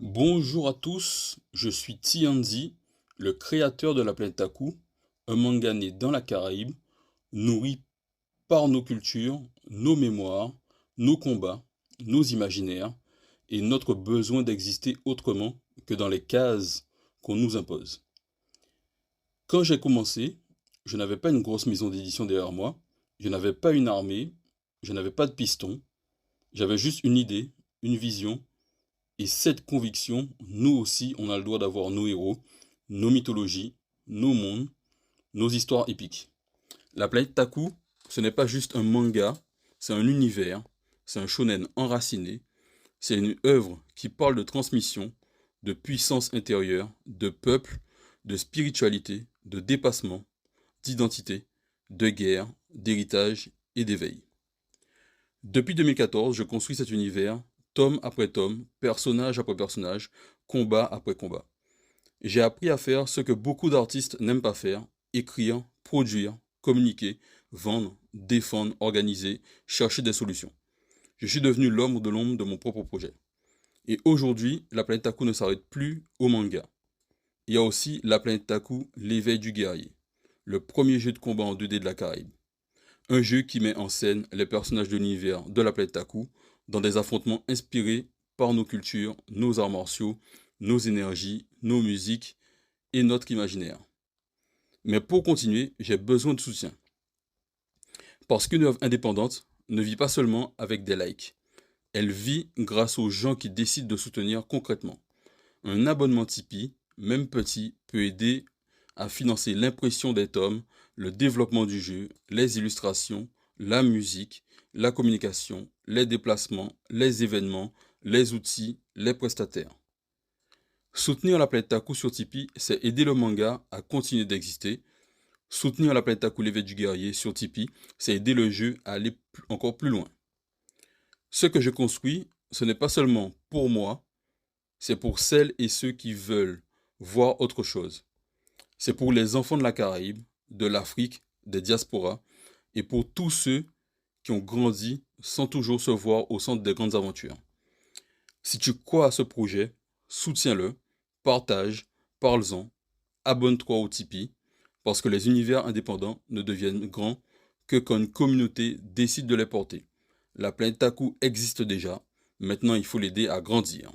Bonjour à tous, je suis Tianzi, le créateur de la planète Taku, un manga né dans la Caraïbe, nourri par nos cultures, nos mémoires, nos combats, nos imaginaires et notre besoin d'exister autrement que dans les cases qu'on nous impose. Quand j'ai commencé, je n'avais pas une grosse maison d'édition derrière moi, je n'avais pas une armée, je n'avais pas de piston, j'avais juste une idée, une vision. Et cette conviction, nous aussi, on a le droit d'avoir nos héros, nos mythologies, nos mondes, nos histoires épiques. La planète Taku, ce n'est pas juste un manga, c'est un univers, c'est un shonen enraciné, c'est une œuvre qui parle de transmission, de puissance intérieure, de peuple, de spiritualité, de dépassement, d'identité, de guerre, d'héritage et d'éveil. Depuis 2014, je construis cet univers, tome après tome, personnage après personnage, combat après combat. J'ai appris à faire ce que beaucoup d'artistes n'aiment pas faire, écrire, produire, communiquer, vendre, défendre, organiser, chercher des solutions. Je suis devenu l'homme de l'ombre de mon propre projet. Et aujourd'hui, la planète Taku ne s'arrête plus au manga. Il y a aussi la planète Taku, l'éveil du guerrier, le premier jeu de combat en 2D de la Caraïbe. Un jeu qui met en scène les personnages de l'univers de la planète Taku dans des affrontements inspirés par nos cultures, nos arts martiaux, nos énergies, nos musiques et notre imaginaire. Mais pour continuer, j'ai besoin de soutien. Parce qu'une œuvre indépendante ne vit pas seulement avec des likes. Elle vit grâce aux gens qui décident de soutenir concrètement. Un abonnement Tipeee, même petit, peut aider à financer l'impression des tomes, le développement du jeu, les illustrations, la musique, la communication, les déplacements, les événements, les outils, les prestataires. Soutenir la planète Taku sur Tipeee, c'est aider le manga à continuer d'exister. Soutenir la planète Taku l'éveil du guerrier sur Tipeee, c'est aider le jeu à aller encore plus loin. Ce que je construis, ce n'est pas seulement pour moi, c'est pour celles et ceux qui veulent voir autre chose. C'est pour les enfants de la Caraïbe, de l'Afrique, des diasporas, et pour tous ceux qui ont grandi sans toujours se voir au centre des grandes aventures. Si tu crois à ce projet, soutiens-le, partage, parle-en, abonne-toi au Tipeee, parce que les univers indépendants ne deviennent grands que quand une communauté décide de les porter. La planète Taku existe déjà, maintenant il faut l'aider à grandir.